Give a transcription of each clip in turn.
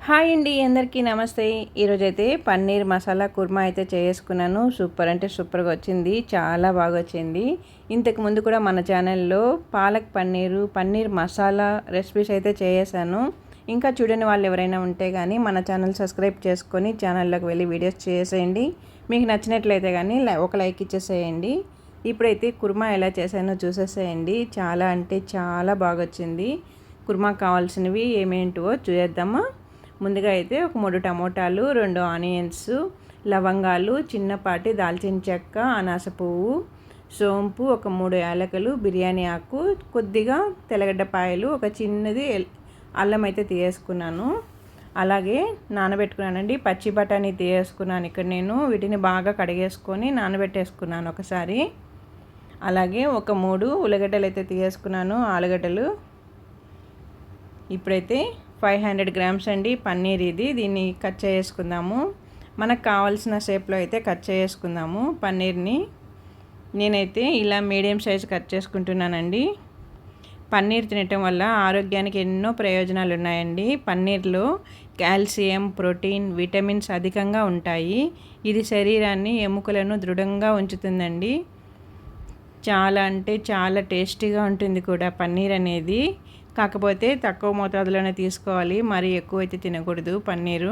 Hi అండి, అందరికీ నమస్తే. ఈరోజైతే పన్నీర్ మసాలా కుర్మా అయితే చేసుకున్నాను. సూపర్ అంటే సూపర్గా వచ్చింది, చాలా బాగా వచ్చింది. ఇంతకు ముందు కూడా మన ఛానల్లో పాలక్ పన్నీర్ మసాలా రెసిపీస్ అయితే చేసాను. ఇంకా చూడని వాళ్ళు ఎవరైనా ఉంటే కానీ మన ఛానల్ సబ్స్క్రైబ్ చేసుకొని ఛానల్లోకి వెళ్ళి వీడియోస్ చేసేయండి. మీకు నచ్చినట్లయితే కానీ ఒక లైక్ ఇచ్చేసేయండి. ఇప్పుడైతే కుర్మా ఎలా చేశానో చూసేసేయండి. చాలా అంటే చాలా బాగా వచ్చింది. కుర్మాకు కావాల్సినవి ఏమేంటివో చూద్దామా. ముందుగా అయితే ఒక 3 టమోటాలు, 2 ఆనియన్స్, లవంగాలు, చిన్నపాటి దాల్చిన చెక్క, అనాస పువ్వు, సోంపు, ఒక 3 యాలకులు, బిర్యానీ ఆకు, కొద్దిగా తెల్లగడ్డపాయలు, ఒక చిన్నది అల్లం అయితే తీసుకున్నాను. అలాగే నానబెట్టుకున్నానండి. పచ్చి బఠానీ తీసుకున్నాను. ఇక్కడ నేను వీటిని బాగా కడిగేసుకొని నానబెట్టేసుకున్నాను ఒకసారి. అలాగే ఒక 3 ఉల్లిగడ్డలు అయితే తీసుకున్నాను, ఆలుగడ్డలు. ఇప్పుడైతే 500 గ్రామ్స్ అండి పన్నీర్ ఇది. దీన్ని కట్ చేసుకుందాము. మనకు కావాల్సిన షేప్లో అయితే కట్ చేసుకుందాము పన్నీర్ని. నేనైతే ఇలా మీడియం సైజ్ కట్ చేసుకుంటున్నానండి. పన్నీర్ తినటం వల్ల ఆరోగ్యానికి ఎన్నో ప్రయోజనాలు ఉన్నాయండి. పన్నీర్లో కాల్షియం, ప్రోటీన్, విటమిన్స్ అధికంగా ఉంటాయి. ఇది శరీరాన్ని, ఎముకలను దృఢంగా ఉంచుతుందండి. చాలా అంటే చాలా టేస్టీగా ఉంటుంది కూడా పన్నీర్ అనేది. కాకపోతే తక్కువ మోతాదులోనే తీసుకోవాలి, మరీ ఎక్కువైతే తినకూడదు పన్నీరు.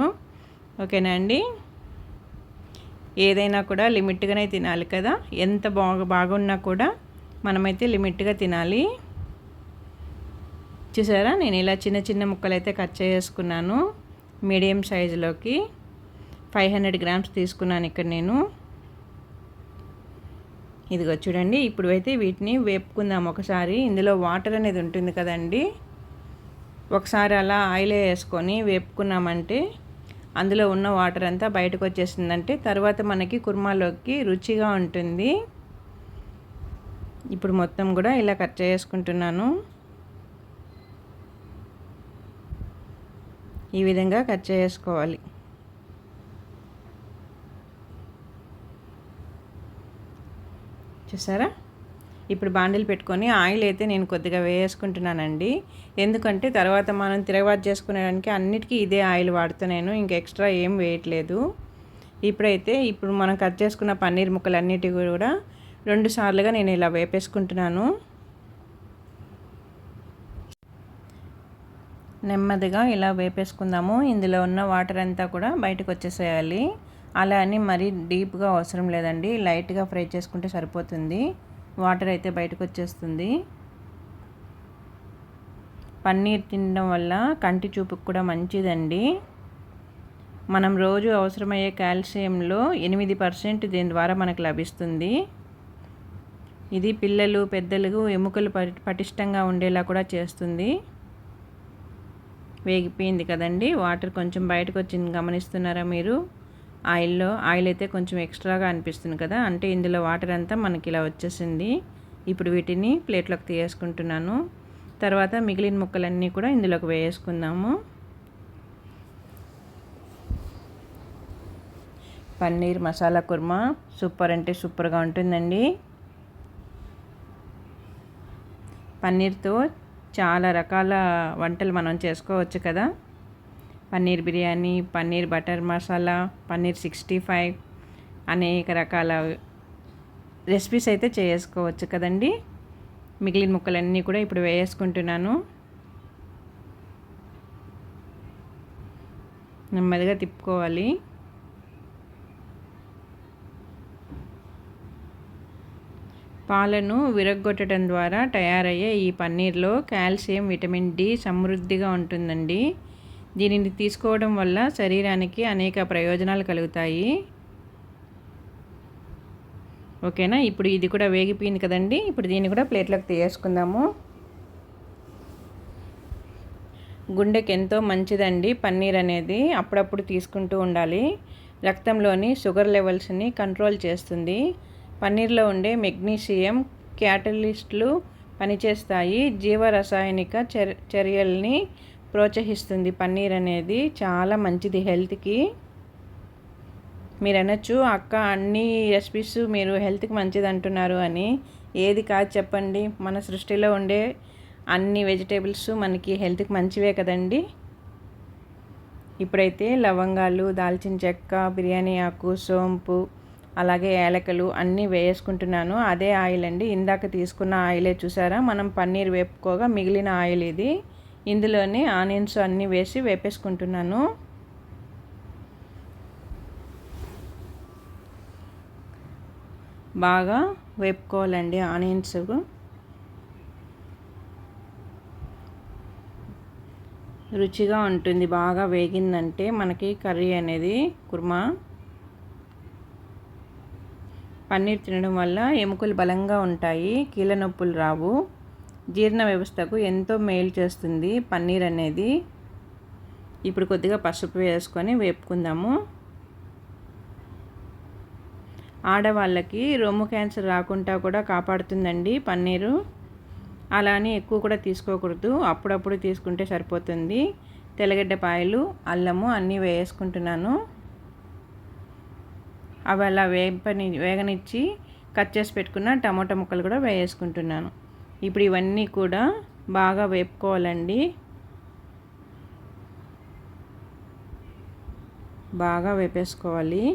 ఓకేనా అండి. ఏదైనా కూడా లిమిట్గానే తినాలి కదా. ఎంత బాగున్నా కూడా మనమైతే లిమిట్గా తినాలి. చూసారా, నేను ఇలా చిన్న చిన్న ముక్కలు అయితే కట్ చేసుకున్నాను మీడియం సైజులోకి. 500 గ్రామ్స్ తీసుకున్నాను ఇక్కడ నేను. ఇదిగో చూడండి. ఇప్పుడు అయితే వీటిని వేపుకుందాం ఒకసారి. ఇందులో వాటర్ అనేది ఉంటుంది కదండి, ఒకసారి అలా ఆయిల్ వేసుకొని వేపుకున్నామంటే అందులో ఉన్న వాటర్ అంతా బయటకు వచ్చేసిందంటే తర్వాత మనకి కుర్మాలోకి రుచిగా ఉంటుంది. ఇప్పుడు మొత్తం కూడా ఇలా కట్ చేసుకుంటున్నాను. ఈ విధంగా కట్ చేసుకోవాలి. చూసారా. ఇప్పుడు బాండిల్ పెట్టుకొని ఆయిల్ అయితే నేను కొద్దిగా వేసుకుంటున్నానండి. ఎందుకంటే తర్వాత మనం తిరగబాటు చేసుకునేదానికి అన్నిటికీ ఇదే ఆయిల్ వాడుతున్నాను, ఇంకా ఎక్స్ట్రా ఏం వేయట్లేదు. ఇప్పుడు మనం కట్ చేసుకున్న పన్నీర్ ముక్కలన్నిటి కూడా 2 సార్లుగా నేను ఇలా వేపేసుకుంటున్నాను. నెమ్మదిగా ఇలా వేపేసుకుందాము. ఇందులో ఉన్న వాటర్ అంతా కూడా బయటకు వచ్చేసేయాలి. అలా అని మరీ డీప్గా అవసరం లేదండి, లైట్గా ఫ్రై చేసుకుంటే సరిపోతుంది. వాటర్ అయితే బయటకు వచ్చేస్తుంది. పన్నీర్ తినడం వల్ల కంటి చూపుకు కూడా మంచిదండి. మనం రోజు అవసరమయ్యే కాల్షియంలో 8% దీని ద్వారా మనకు లభిస్తుంది. ఇది పిల్లలు, పెద్దలకు ఎముకలు పటిష్టంగా ఉండేలా కూడా చేస్తుంది. వేగిపోయింది కదండి. వాటర్ కొంచెం బయటకు వచ్చింది, గమనిస్తున్నారా మీరు. ఆయిల్ అయితే కొంచెం ఎక్స్ట్రాగా అనిపిస్తుంది కదా, అంటే ఇందులో వాటర్ అంతా మనకి ఇలా వచ్చేసింది. ఇప్పుడు వీటిని ప్లేట్లోకి తీసుకుంటున్నాను. తర్వాత మిగిలిన ముక్కలన్నీ కూడా ఇందులోకి వేసుకుందాము. పన్నీర్ మసాలా కుర్మా సూపర్ అంటే సూపర్గా ఉంటుందండి. పన్నీర్తో చాలా రకాల వంటలు మనం చేసుకోవచ్చు కదా. పన్నీర్ బిర్యానీ, పన్నీర్ బటర్ మసాలా, పన్నీర్ 65, అనేక రకాల రెసిపీస్ అయితే చేసుకోవచ్చు కదండి. మిగిలిన ముక్కలన్నీ కూడా ఇప్పుడు వేసుకుంటున్నాను. నెమ్మదిగా తిప్పుకోవాలి. పాలను విరగ్గొట్టడం ద్వారా తయారయ్యే ఈ పన్నీర్లో కాల్షియం, విటమిన్ డి సమృద్ధిగా ఉంటుందండి. దీనిని తీసుకోవడం వల్ల శరీరానికి అనేక ప్రయోజనాలు కలుగుతాయి. ఓకేనా. ఇప్పుడు ఇది కూడా వేగిపోయింది కదండి. ఇప్పుడు దీన్ని కూడా ప్లేట్లోకి తీసుకుందాము. గుండెకి ఎంతో మంచిదండి పన్నీర్ అనేది. అప్పుడప్పుడు తీసుకుంటూ ఉండాలి. రక్తంలోని షుగర్ లెవెల్స్ని కంట్రోల్ చేస్తుంది. పన్నీర్లో ఉండే మెగ్నీషియం క్యాటలిస్టులు పనిచేస్తాయి. జీవరసాయనిక చర్యల్ని ప్రోత్సహిస్తుంది. పన్నీర్ అనేది చాలా మంచిది హెల్త్కి. మీరు అనొచ్చు, అక్క అన్ని రెసిపీస్ మీరు హెల్త్కి మంచిది అంటున్నారు అని. ఏది కాదు చెప్పండి. మన సృష్టిలో ఉండే అన్ని వెజిటేబుల్స్ మనకి హెల్త్కి మంచివే కదండి. ఇప్పుడైతే లవంగాలు, దాల్చిన చెక్క, బిర్యానీ ఆకు, సోంపు, అలాగే యాలకులు అన్నీ వేసుకుంటున్నాను. అదే ఆయిల్ అండి, ఇందాక తీసుకున్న ఆయిలే చూసారా, మనం పన్నీర్ వేపుకోగా మిగిలిన ఆయిల్ ఇది. ఇందులోనే ఆనియన్స్ అన్నీ వేసి వేపేసుకుంటున్నాను. బాగా వేపుకోవాలండి ఆనియన్స్. రుచిగా ఉంటుంది బాగా వేగిందంటే మనకి కర్రీ అనేది, కుర్మా. పన్నీర్ తినడం వల్ల ఎముకలు బలంగా ఉంటాయి, కీళ్ళ నొప్పులు రావు, జీర్ణ వ్యవస్థకు ఎంతో మేలు చేస్తుంది పన్నీర్ అనేది. ఇప్పుడు కొద్దిగా పసుపు వేసుకొని వేపుకుందాము. ఆడవాళ్ళకి రొమ్ము క్యాన్సర్ రాకుండా కూడా కాపాడుతుందండి పన్నీరు. అలానే ఎక్కువ కూడా తీసుకోకూడదు, అప్పుడప్పుడు తీసుకుంటే సరిపోతుంది. తెల్లగడ్డపాయలు, అల్లము అన్నీ వేసుకుంటున్నాను. అవి అలా వేగనిచ్చి కట్ చేసి పెట్టుకున్న టమాటా ముక్కలు కూడా వేసుకుంటున్నాను. ఇప్పుడు ఇవన్నీ కూడా బాగా వేపుకోవాలండి. బాగా వేపేసుకోవాలి.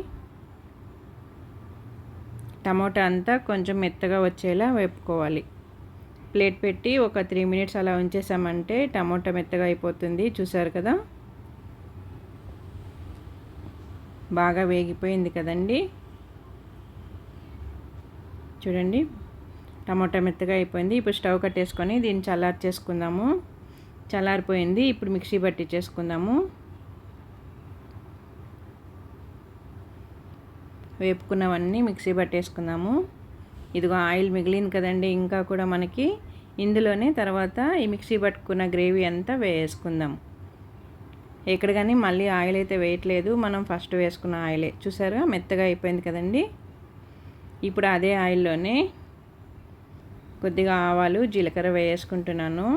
టమాటా అంతా కొంచెం మెత్తగా వచ్చేలా వేపుకోవాలి. ప్లేట్ పెట్టి ఒక 3 మినిట్స్ అలా ఉంచేసామంటే టమాటా మెత్తగా అయిపోతుంది. చూసారు కదా, బాగా వేగిపోయింది కదండి. చూడండి, టమాటా మెత్తగా అయిపోయింది. ఇప్పుడు స్టవ్ కట్టేసుకొని దీన్ని చల్లార్చేసుకుందాము. చల్లారిపోయింది. ఇప్పుడు మిక్సీ పట్టించేసుకుందాము. వేపుకున్నవన్నీ మిక్సీ పట్టేసుకుందాము. ఇదిగో ఆయిల్ మిగిలింది కదండి ఇంకా కూడా మనకి. ఇందులోనే తర్వాత ఈ మిక్సీ పట్టుకున్న గ్రేవీ అంతా వేసుకుందాం. ఎక్కడ కానీ మళ్ళీ ఆయిల్ అయితే వేయట్లేదు, మనం ఫస్ట్ వేసుకున్న ఆయిలే. చూసారా, మెత్తగా అయిపోయింది కదండి. ఇప్పుడు అదే ఆయిల్లోనే కొద్దిగా ఆవాలు, జీలకర్ర వేసుకుంటున్నాను.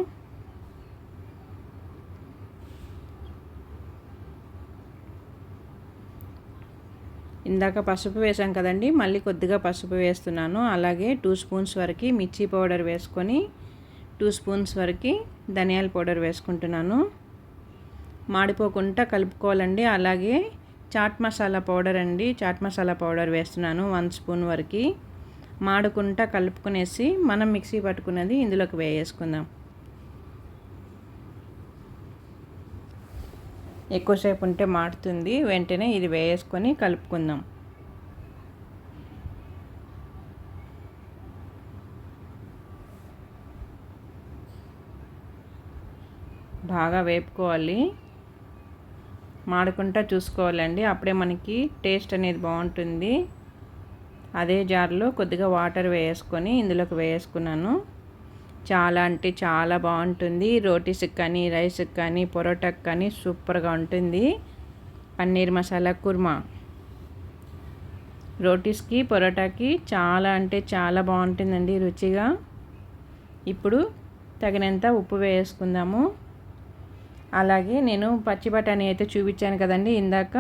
ఇందాక పసుపు వేసాం కదండి, మళ్ళీ కొద్దిగా పసుపు వేస్తున్నాను. అలాగే 2 స్పూన్స్ వరకు మిర్చి పౌడర్ వేసుకొని 2 స్పూన్స్ వరకు ధనియాల పౌడర్ వేసుకుంటున్నాను. మాడిపోకుండా కలుపుకోవాలండి. అలాగే చాట్ మసాలా పౌడర్ అండి, చాట్ మసాలా పౌడర్ వేస్తున్నాను 1 స్పూన్ వరకు. మాడకుండా కలుపుకునేసి మనం మిక్సీ పట్టుకున్నది ఇందులోకి వేసుకుందాం. ఎక్కువసేపు ఉంటే మాడుతుంది, వెంటనే ఇది వేసుకొని కలుపుకుందాం. బాగా వేపుకోవాలి, మాడకుండా చూసుకోవాలండి, అప్పుడే మనకి టేస్ట్ అనేది బాగుంటుంది. అదే జార్లో కొద్దిగా వాటర్ వేసుకొని ఇందులోకి వేసుకున్నాను. చాలా అంటే చాలా బాగుంటుంది. రోటీస్కి కానీ, రైస్కి కానీ, పొరోటాకి కానీ సూపర్గా ఉంటుంది పన్నీర్ మసాలా కుర్మా. రోటీస్కి, పొరోటాకి చాలా అంటే చాలా బాగుంటుందండి రుచిగా. ఇప్పుడు తగినంత ఉప్పు వేసుకుందాము. అలాగే నేను పచ్చి బఠానీ అయితే చూపించాను కదండి ఇందాక.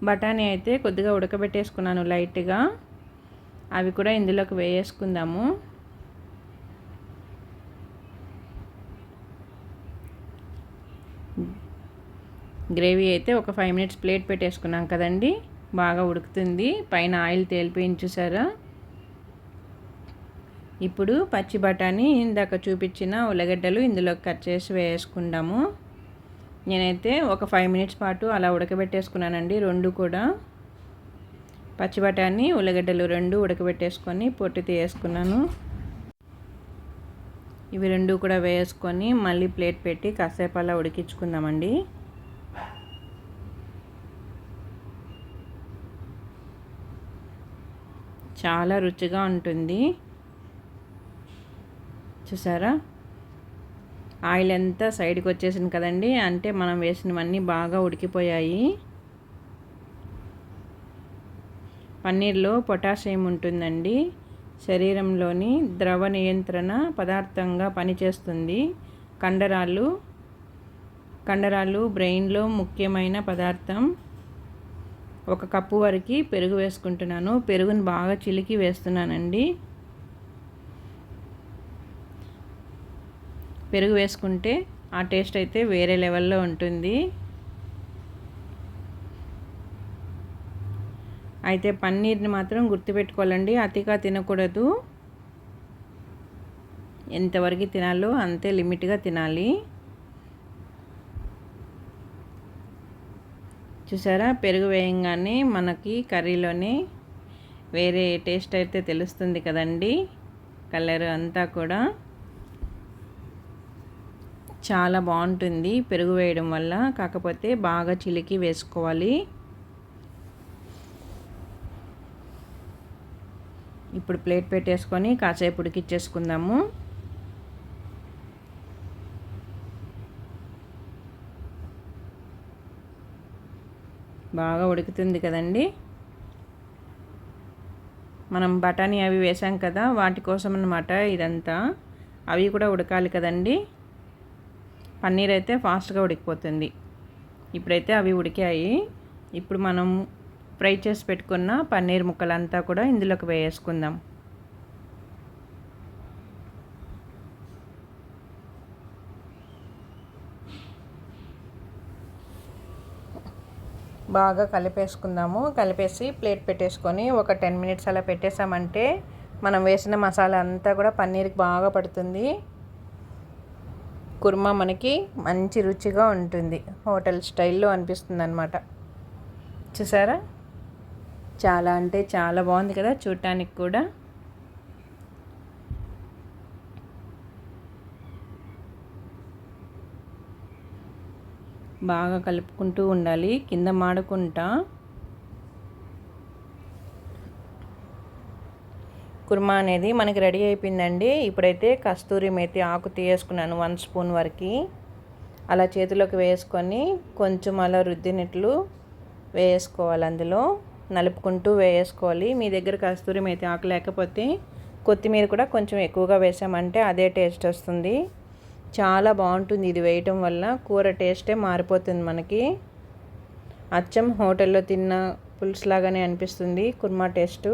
బఠానీ అయితే కొద్దిగా ఉడకబెట్టేసుకున్నాను లైట్గా. అవి కూడా ఇందులోకి వేసుకుందాము. గ్రేవీ అయితే ఒక 5 మినిట్స్ ప్లేట్ పెట్టేసుకున్నాం కదండి, బాగా ఉడుకుతుంది. పైన ఆయిల్ తేలిపోయింది చూసారా. ఇప్పుడు పచ్చి బఠానీ, ఇందాక చూపించిన ఉల్లగడ్డలు ఇందులో కట్ చేసి వేసుకుందాము. నేనైతే ఒక 5 మినిట్స్ పాటు అలా ఉడకబెట్టేసుకున్నానండి. రెండు కూడా పచ్చి బఠానీ, ఉల్లగడ్డలు రెండు ఉడకబెట్టేసుకొని పొట్టు తీసేసుకున్నాను. ఇవి రెండు కూడా వేసుకొని మళ్ళీ ప్లేట్ పెట్టి కాసేపు అలా ఉడికించుకుందామండి. చాలా రుచిగా ఉంటుంది. చూసారా, ఆయిల్ అంతా సైడ్కి వచ్చేసింది కదండి, అంటే మనం వేసినవన్నీ బాగా ఉడికిపోయాయి. పన్నీర్లో పొటాషియం ఉంటుందండి, శరీరంలోని ద్రవ నియంత్రణ పదార్థంగా పనిచేస్తుంది. కండరాలు బ్రెయిన్లో ముఖ్యమైన పదార్థం. 1 కప్పు వరకు పెరుగు వేసుకుంటున్నాను. పెరుగుని బాగా చిలికి వేస్తున్నానండి. పెరుగు వేసుకుంటే ఆ టేస్ట్ అయితే వేరే లెవెల్లో ఉంటుంది. అయితే పన్నీర్ని మాత్రం గుర్తుపెట్టుకోవాలండి, అతిగా తినకూడదు. ఎంతవరకు తినాలో అంతే లిమిట్గా తినాలి. చూసారా, పెరుగు వేయంగానే మనకి కర్రీలోనే వేరే టేస్ట్ అయితే తెలుస్తుంది కదండి. కలర్ అంతా కూడా చాలా బాగుంటుంది పెరుగు వేయడం వల్ల. కాకపోతే బాగా చిలికి వేసుకోవాలి. ఇప్పుడు ప్లేట్ పెట్టేసుకొని కాసేపు ఉడికిచ్చేసుకుందాము. బాగా ఉడుకుతుంది కదండి. మనం బఠానీ అవి వేసాం కదా, వాటి కోసం అన్నమాట ఇదంతా. అవి కూడా ఉడకాలి కదండి. పన్నీర్ అయితే ఫాస్ట్గా ఉడికిపోతుంది. ఇప్పుడైతే అవి ఉడికాయి. ఇప్పుడు మనం ఫ్రై చేసి పెట్టుకున్న పన్నీర్ ముక్కలంతా కూడా ఇందులోకి వేసుకుందాం. బాగా కలిపేసుకుందాము. కలిపేసి ప్లేట్ పెట్టేసుకొని ఒక 10 మినిట్స్ అలా పెట్టేసామంటే మనం వేసిన మసాలా అంతా కూడా పన్నీర్కి బాగా పడుతుంది. కుర్మా మనకి మంచి రుచిగా ఉంటుంది, హోటల్ స్టైల్లో అనిపిస్తుంది అన్నమాట. చూసారా, చాలా అంటే చాలా బాగుంది కదా చూడటానికి కూడా. బాగా కలుపుకుంటూ ఉండాలి, కింద మాడకుండా. కుర్మా అనేది మనకి రెడీ అయిపోయిందండి. ఇప్పుడైతే కస్తూరి మేతి ఆకు తీసుకున్నాను 1 స్పూన్ వరకు. అలా చేతిలోకి వేసుకొని కొంచెం అలా రుద్దినట్లు వేసుకోవాలి. అందులో నలుపుకుంటూ వేసుకోవాలి. మీ దగ్గర కస్తూరి మేతి ఆకు లేకపోతే కొత్తిమీర కూడా కొంచెం ఎక్కువగా వేసామంటే అదే టేస్ట్ వస్తుంది. చాలా బాగుంటుంది ఇది వేయటం వల్ల. కూర టేస్టే మారిపోతుంది మనకి. అచ్చం హోటల్లో తిన్న పులుసు లాగానే అనిపిస్తుంది కుర్మా టేస్టు.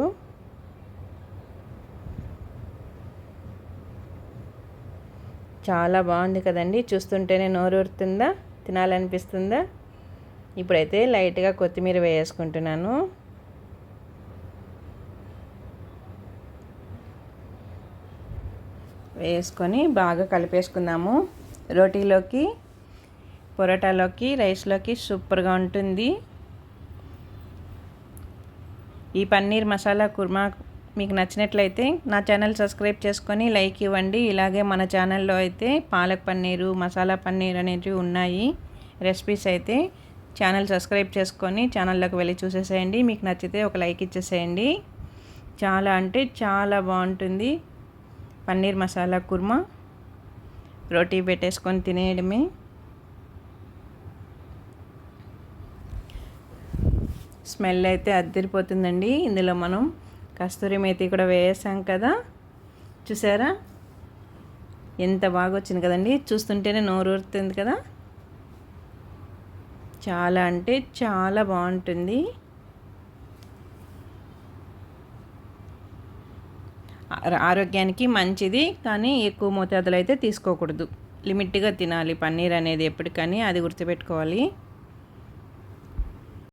చాలా బాగుంది కదండి, చూస్తుంటేనే నోరూరుతుందా, తినాలనిపిస్తుందా. ఇప్పుడైతే లైట్గా కొత్తిమీర వేసుకుంటున్నాను. వేసుకొని బాగా కలిపేసుకుందాము. రోటీలోకి, పొరోటాలోకి, రైస్లోకి సూపర్గా ఉంటుంది. ఈ పన్నీర్ మసాలా కుర్మా మీకు నచ్చినట్లయితే నా ఛానల్ సబ్స్క్రైబ్ చేసుకొని లైక్ ఇవ్వండి. ఇలాగే మన ఛానల్లో అయితే పాలక్ పన్నీరు, మసాలా పన్నీర్ అనేవి ఉన్నాయి రెసిపీస్. అయితే ఛానల్ సబ్స్క్రైబ్ చేసుకొని ఛానల్లోకి వెళ్ళి చూసేసేయండి. మీకు నచ్చితే ఒక లైక్ ఇచ్చేసేయండి. చాలా అంటే చాలా బాగుంటుంది పన్నీర్ మసాలా కుర్మా. రోటీ పెట్టేసుకొని తినేయడమే. స్మెల్ అయితే అద్దరిపోతుందండి. ఇందులో మనం కస్తూరి మేతి కూడా వేసాం కదా, చూసారా ఎంత బాగా వచ్చింది కదండి. చూస్తుంటేనే నోరూరుతుంది కదా. చాలా అంటే చాలా బాగుంటుంది. ఆరోగ్యానికి మంచిది, కానీ ఎక్కువ మోతాదులో అయితే తీసుకోకూడదు. లిమిట్గా తినాలి పన్నీర్ అనేది ఎప్పటికని, అది గుర్తుపెట్టుకోవాలి.